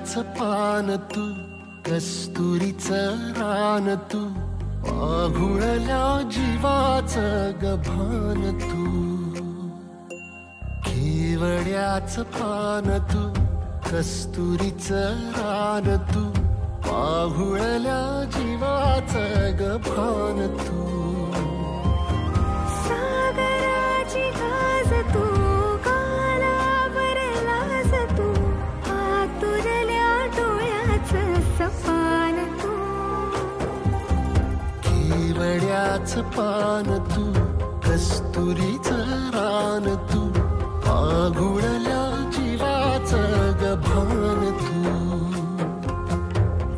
केवड्याचं पान तू, कस्तुरीचं रान तू, पाघुळल्या जीवाचं गभान तू. केवड्याचं पान तू, कस्तुरीचं रान तू, पाघुळल्या जीवाचं गभान तू. सागराची गाज तू, कालावर लाज तू, आतुरल्या डोळ्याचं सपान तू. केवड्याचं पान तू, कस्तुरीचं रान तू, पाघुळल्या जीवाचं गभान तू.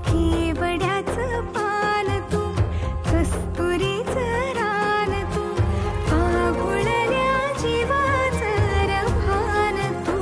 केवड्याचं पान तू, कस्तुरीचं रान तू, पाघुळल्या जीवाचं रभान तू.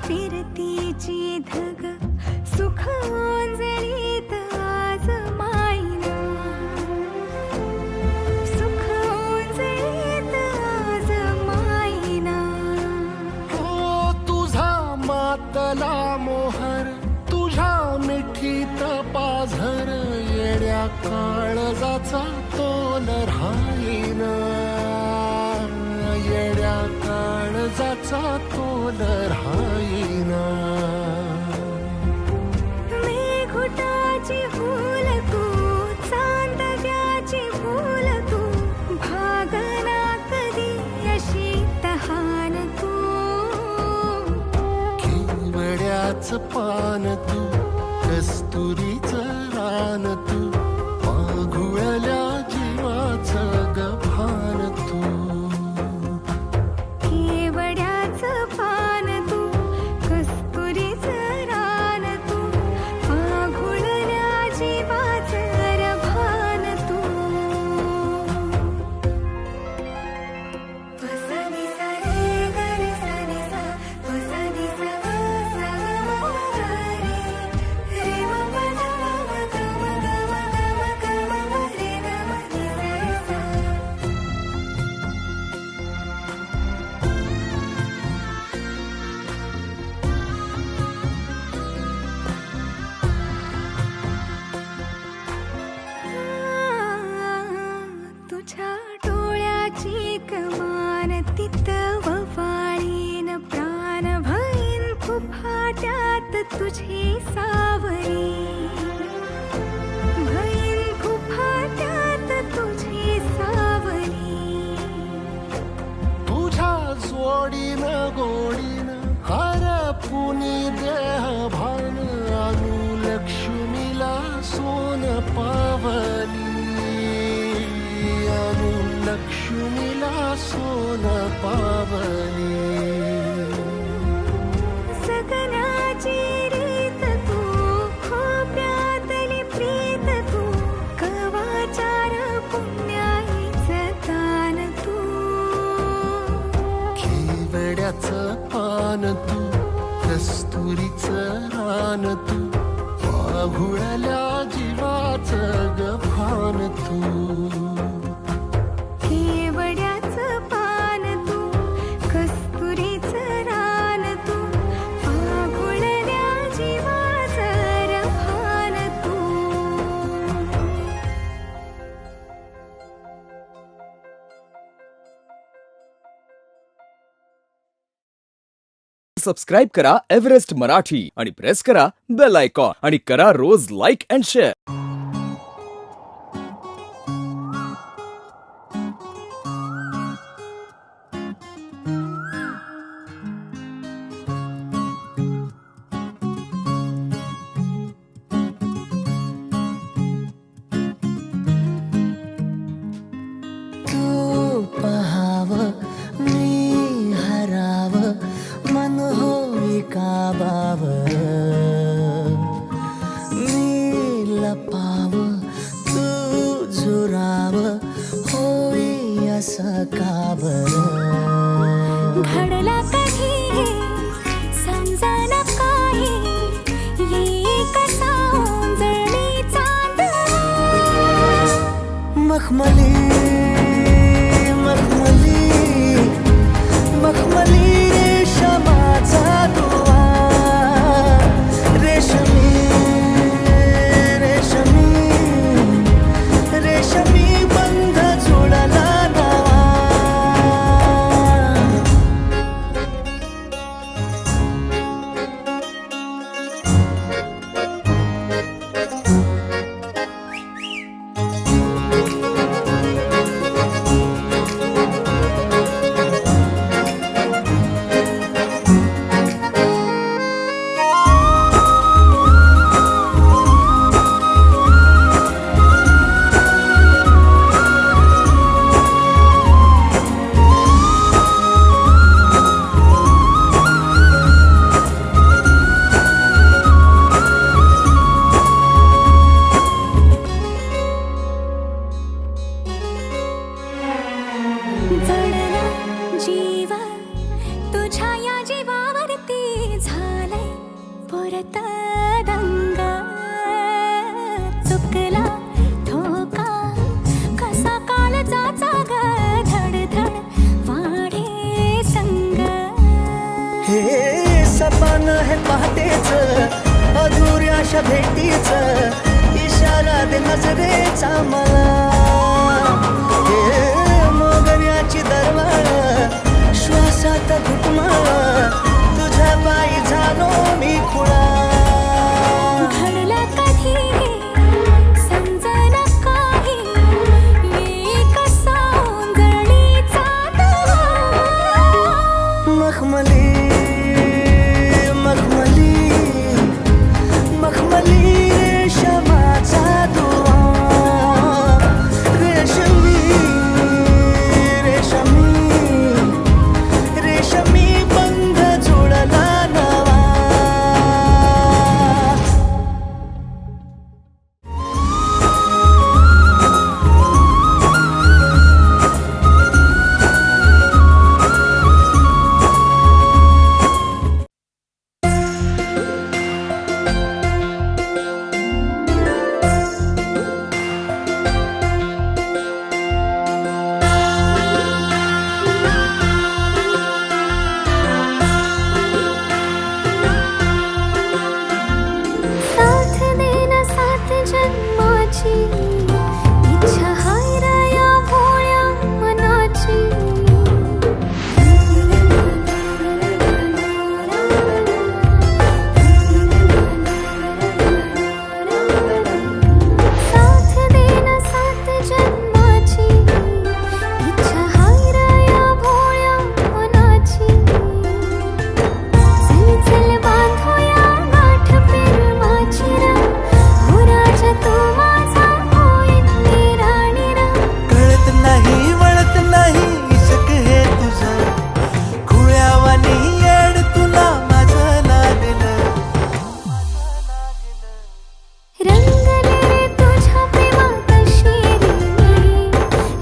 फिरतीची धग सुख ओंजळीत आज मायना, सुख ओंजळीत आज मायना. हो तुझा मातला मोहर, तुझ्या मिठीत पाझर, येड्या काळजाचा तोल राहीना, येड्या काळजाचा तोल राहीना. मेघुटाची फूल तू, चांदव्याची फूल तू, भागना कधी अशी तहान तू. केवड्याचं पान तू, कस्तुरीचं रान तू, पाघुळल्या जीवाचं गभान तू. केवड्याचं पान तू, कस्तुरीचं रान तू, पाघुळल्या जीवाचं रभान तू. वसनी सा रे ग रे सा रे सा, वसनी सा ग सा ग म ग रे, रे म प ध म ग म ग म ग म ग म रे ग म नि सा रे सा. तुझ्या डोळ्याची कमान तिथं ववाळीन, प्राण भईन फुफाट्यात तुझी सावरी, भईन फुफाट्यात तुझी सावरी. तुझ्या जोडीनं गोडीनं हरपुनी देह भान, अनुलक्ष्मीला सोन पावली, अनुलक्ष्मीला सोन पावली. सगनाची रीत तू, खोप्यातली प्रीत तू, कवाचार पुण्याईचं दान तू. केवड्याचं पान तू, कस्तुरीचं रान तू, पाघुळल्या जीवाचं गभान तू. केवड्याचं पान तू, कस्तुरीचं रान तू, पाघुळल्या जीवाचं रभान तू. सबस्क्राईब करा एव्हरेस्ट मराठी आणि प्रेस करा बेल आयकॉन आणि करा रोज लाईक अँड शेअर. पहाव मी हराव मन होई काबाव मी लपाव तू झुराव होई असं का बरं घडला कधी समजना काही ये कसा ओंजळी चांद मखमली मखमली मखमली रेशमाचा दुवा रेशमी रेशमी रेशमी बंध जोडला नवा जडला जीव तुझ्या या जीवावरती झालंय परत दंग चुकला ठोका कसा काळजाचा ग धडधड वाढे संग हे सपन है पहाटेच अधुऱ्याशा भेटीच इशारा दे नजरेचा मला मोगऱ्याची दरवाळ श्वासात घुटमाळ तुझ्या पायी झालो मी खुळा घडला कधी समजना काही ये कसा ओंजळीचा दवा मखमली मखमली मखमली रेशमाचा दुवा रेशमी रेशमी रेशमी बंध जोडला नवा साथ देना साथ जन्माची इच्छा हाय रे या भोळ्या मनाची साथ देना साथ जन्माची इच्छा हाय रे या भोळ्या मनाची चल चल बांधूया गाठ प्रेमाची रा हो राजा तू माझा होईन राणी रा कळत नाही वळत नाही इश्क हे तुझं खुळ्यावानी येड तुला माझं लागलं रंगले रे तुझ्या प्रेमात शिरी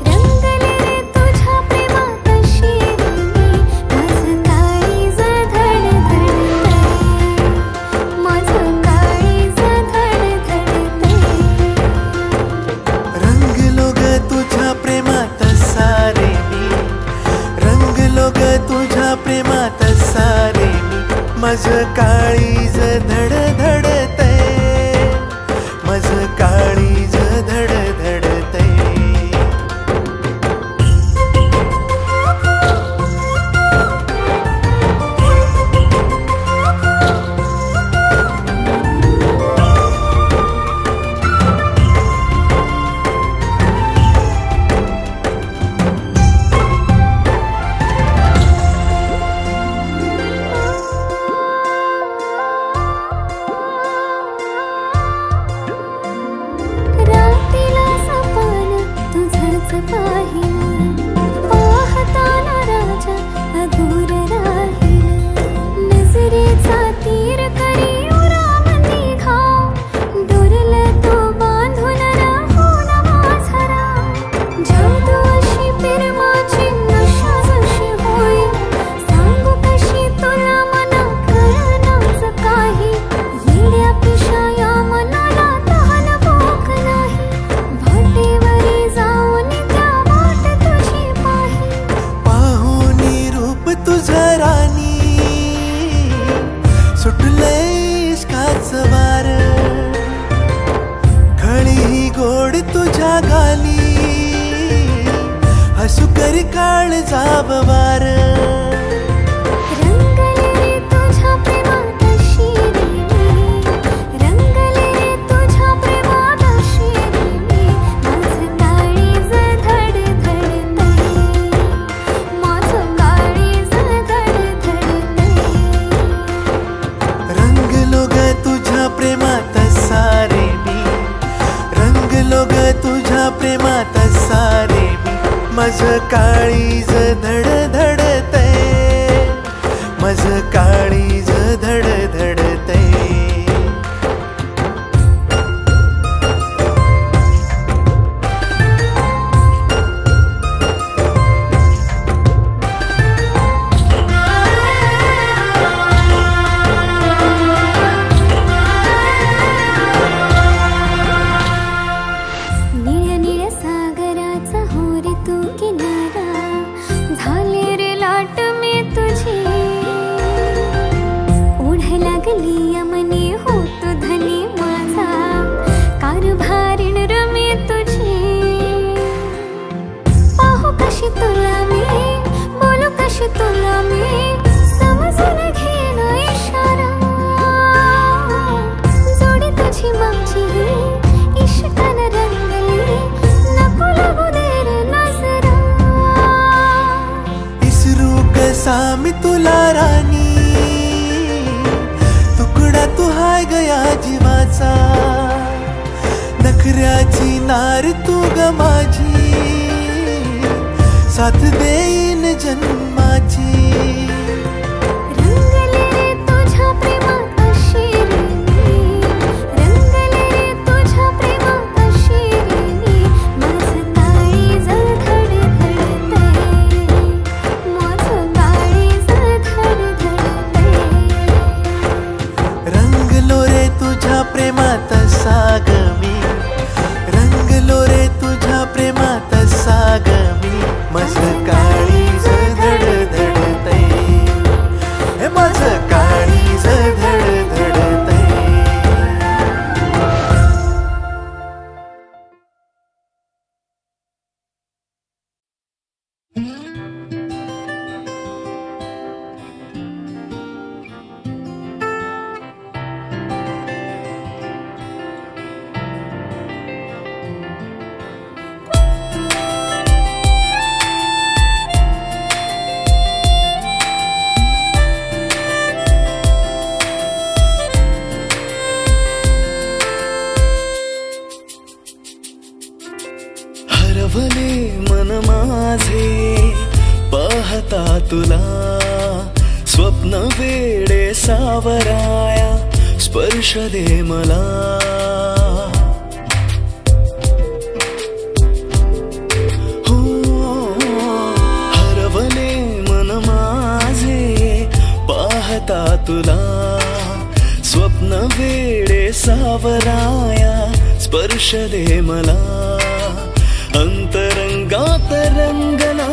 रंगले रे तुझ्या प्रेमात शिरी माझं काळीज धडधडतंय माझं काळीज धडधडतंय रंगलो ग तुझ्या प्रेमात सारे मी रंगलो ग तुझ्या प्रेमात सारे मी माझं काळीज धडधडतंय माझं काळीज धडधडतंय कधी काळ जाव वार प्रेमात सारे मी माझं काळीज धडधडतय माझं काळीज धडधडतय मी तुला राणी तुकडा तू हाय गया जीवाचा नखऱ्याची नार तू ग माझी साथ देईन जन्माची प्रेमात साग मी रंगलो रे तुझ्या प्रेमात साग मी माझं काळीज धडधडतय हे माझं काळीज धडधडतय हरवले मन माझे पाहता तुला स्वप्न वेडे सावराया स्पर्श दे मला हो हरवले मन माझे पाहता तुला स्वप्न वेडे सावराया स्पर्श दे मला अंतरंगात रंगला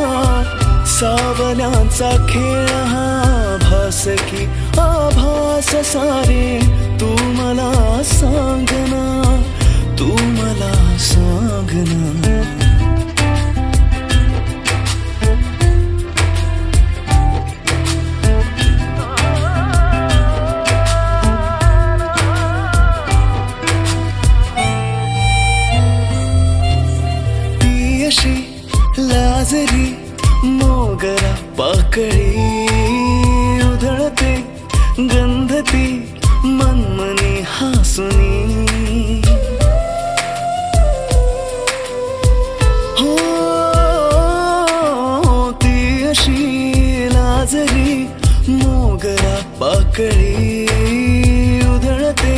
सावल्यांचा खेळ हा भास की आभास सारे तू मला सांगना तू मला सांगना लाजरी मोगरा पाकळी उधळते गंधती मनमनी हासुनी हो ती अशी लाजरी मोगरा पाकळी उधळते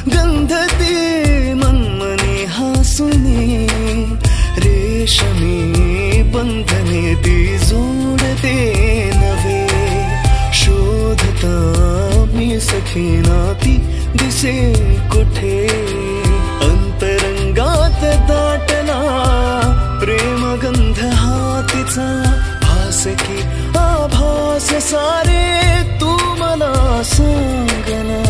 गंधती मनमनी हासुनी रेशमी बंधने ती जोडते नवे शोधता मी सखीना ती दिसे कुठे अंतरंगात दाटला प्रेमगंध हा तिचा भास की आभास सारे तू मला सांगना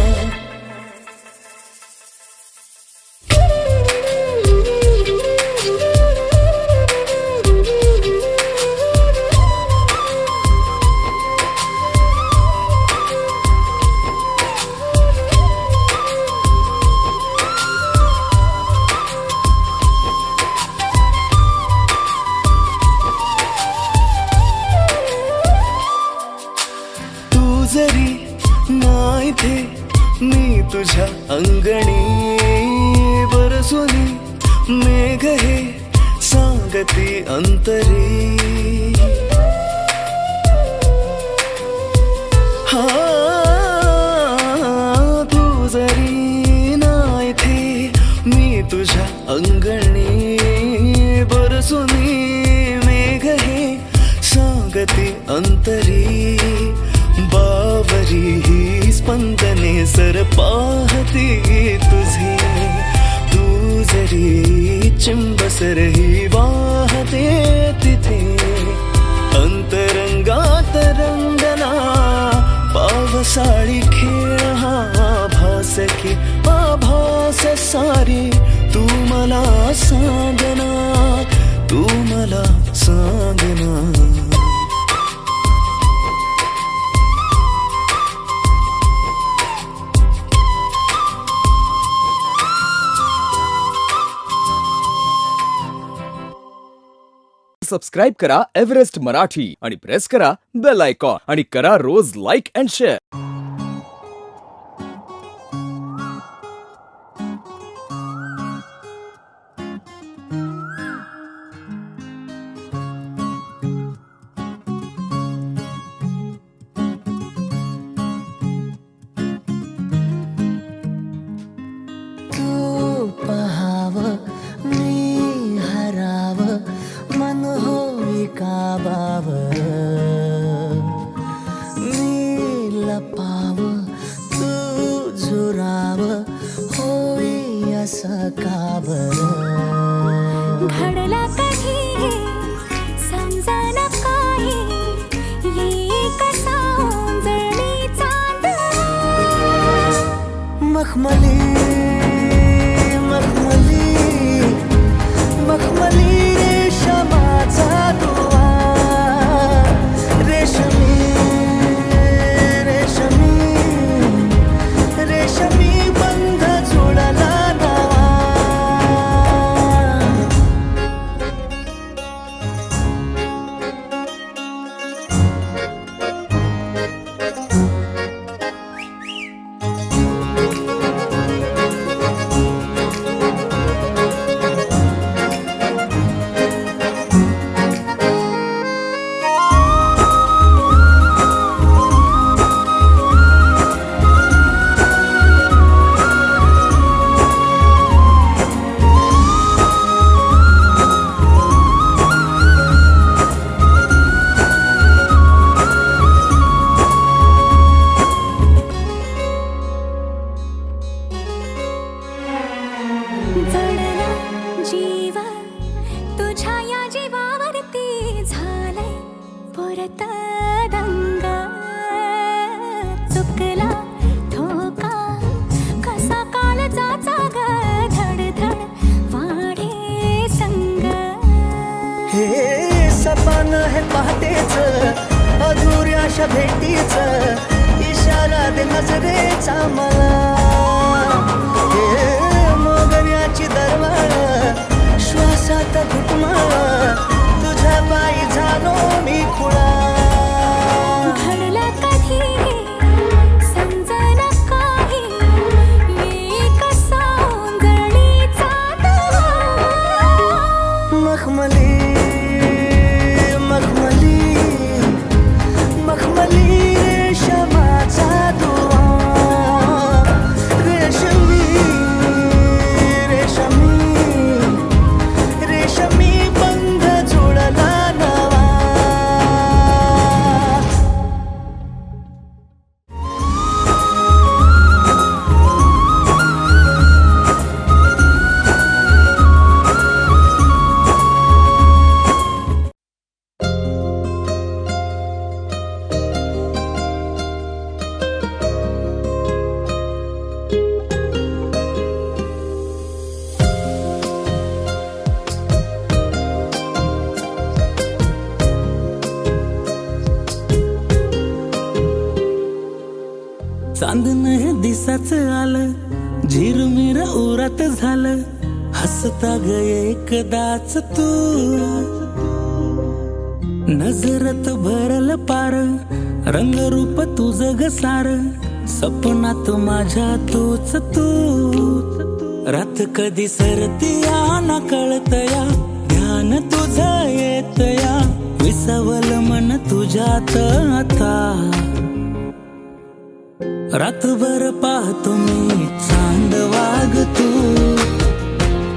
इथे मी तुझ्या अंगणी बरसुनी मेघ हे सांगती अंतरी हा तू जरी ना इथे मी तुझ्या अंगणी बरसुनी मेघ हे सांगती अंतरी बावरी ही स्पंदने सर पाहती तुझे तू जरी चिंबसर ही वाहते तिथे अंतरंगात रंगना पावसाळी खेळ हा भास की आभास सारी तू मला सांगना तू मला सांगना सबस्क्राईब करा एव्हरेस्ट मराठी आणि प्रेस करा बेल आयकॉन आणि करा रोज लाईक अँड शेअर. तू पहाव मी हराव मन होई काबाव मी लपाव तू झुराव होई असं काबर घडला कधी समजना काही ये कसा उंजळी चांद मखमली मखमली मखमली रेशमाचा दुवा रेशमी रेशमी रेशमी बंध जुळला नवा जडला जीव तुझ्या या जीवावरती झालंय परत दंग चुकला ठोका कसा काळजाचा ग धडधड वाढे संग हे सपन है पहाटेच अधुऱ्याशा भेटीच इशारा दे नजरेचा मला हे मोगऱ्याची दरवाळ श्वासात घुटमाळ तुझ्या पायी झालो मी खुळा घडला कधी समजना काही ये कसा उंजळी चांद मखमली मखमली मखमली रेशमाचा दुवा रेशमी रेशमी रेशमी बंध जुळला नवा चांदण हे दिसाच आलं झिरमिर उरात झालं हसता ग एकदाच तू नजरत भरल पार रंगरूप तुझ ग सार सपनात माझ्या तूच तू, रात कधी सरतिया ना कळतया, ध्यान तुझं येतया, विसावल मन तुझ्यात आता. रातभर पाहतो मी चांद वागतो,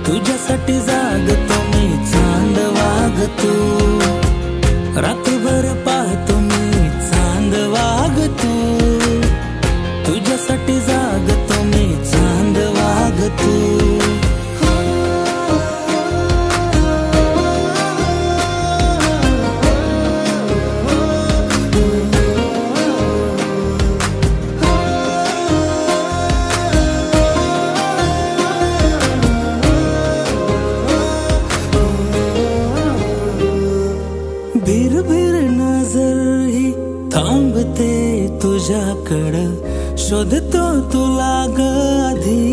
तुझ्यासाठी जागतो मी चांद वागतो. रातभर पाहतो मी चांद वागतो, तुझ्यासाठी जागतो मी चांद वागतो. भीर भीर नजर ही थांबते तुझ्याकडं, शोधतो तुला ग आधी.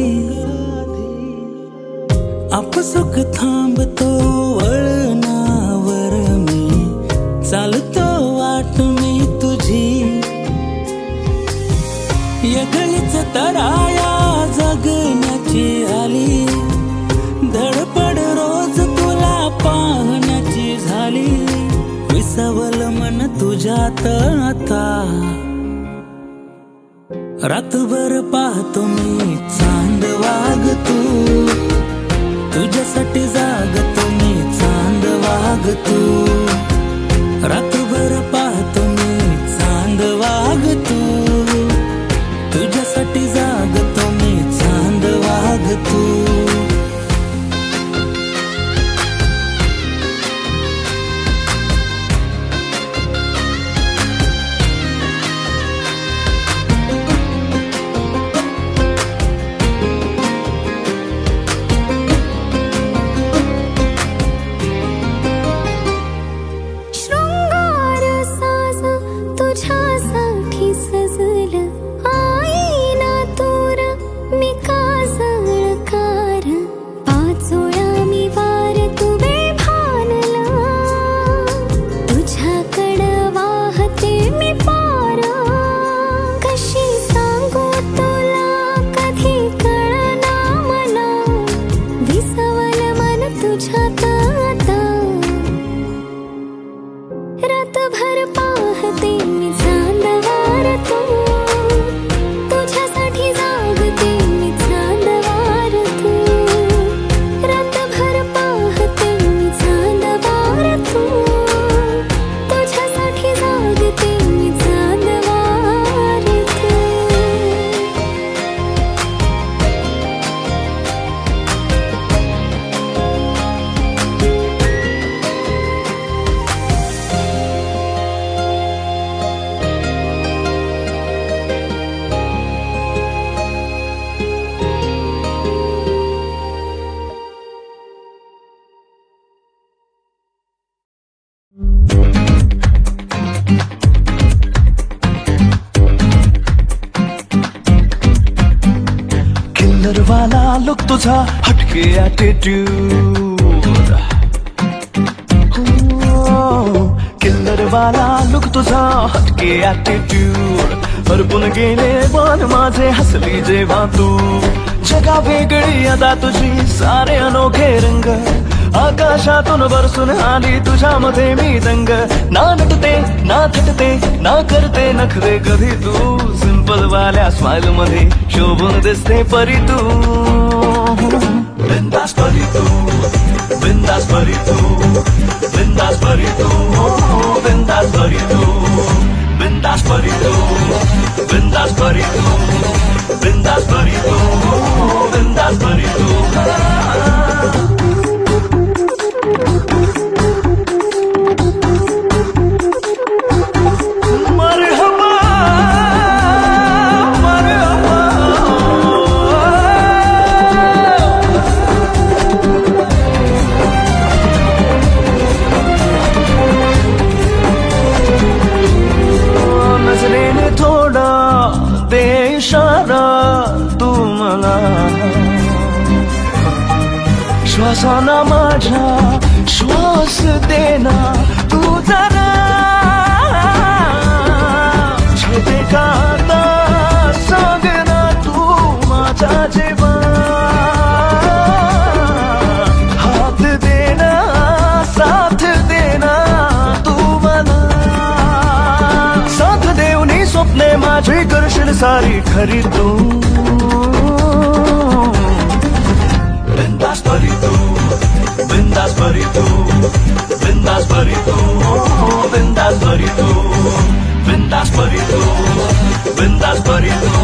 आपसुक थांबतो वळणावर मी, चालतो वाट मी तुझी. यगळीच तराया जगण्याची आली, धडपड रोज तुला पाहण्याची झाली, विसावल मन तुझ्यात आता. रातभर पाहतो मी चांद वागतो, तुझ्यासाठी जागतो मी चांद वागतो. रातभर पाहतो मी चांद वागतो, तुझ्यासाठी जागतो मी चांद वागतो. वाला लुक तुझा हटके ॲटिट्यूड, किल्लर वाला लुक तुझा हटके ॲटिट्यूड, हरपून गेले पण माझे हसली जेव्हा तू. जगा वेगळी अदा तुझी सारे अनोखे रंग, आकाशातून बरसून आली तुझ्यामध्ये मी दंग. ना नटते ना थटते ना करते नखरे कधी तू, सिंपल वाल्या स्माइल मध्ये शोभून दिसते परी तू. बिंदास परी तू, बिंदास परी तू, बिंदास परी तू, बिंदास परी तू, बिंदास परी तू, बिंदास परी तू, बिंदास परी तू, बिंदास परी तू. इशारा तू मला, श्वासाना माझ्या श्वास देना तू जरा. छेते का आता जान सारी खरीदूं बिंदास भरी तू बिंदास भरी तू बिंदास भरी तू बिंदास भरी तू बिंदास भरी तू बिंदास भरी तू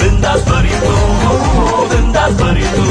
बिंदास भरी तू बिंदास भरी तू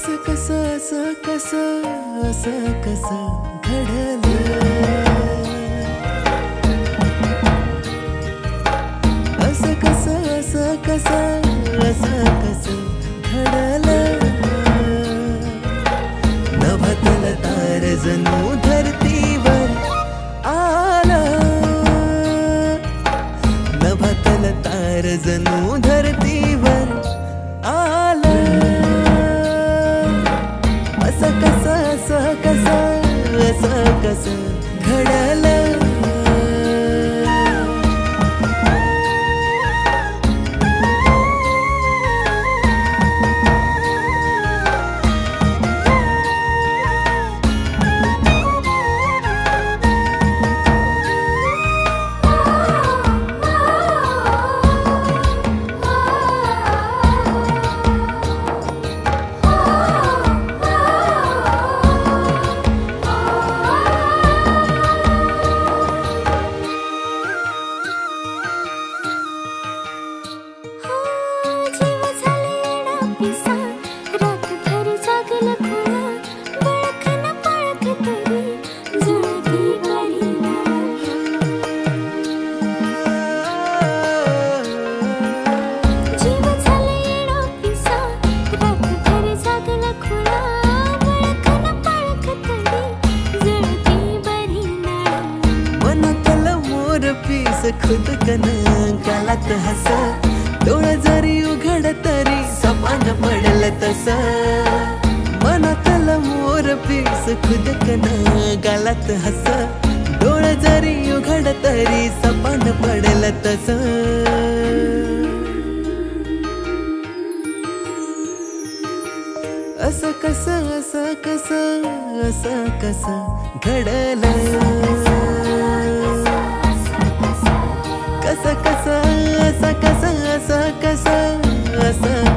असं कसं घडलं असं कसं घडलं नभतल तार जणू धरतीवर आलं नभतल तार जणू धरतीवर आलं असं कसं घडलं खुद कन गालात हस डोळ जरी उघड तरी सपान पडल तस मनातल मोर पीस खुद कन गालात हस डोळ जरी उघड तरी सपान पडल तस असं कसं घडलं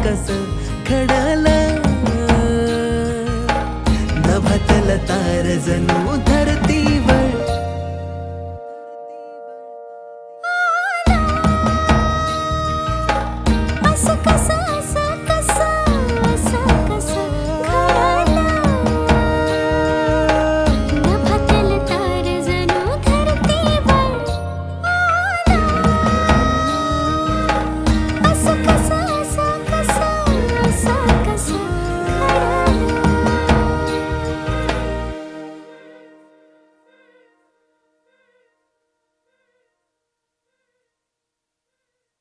कसं घडलं नभतल तार जणू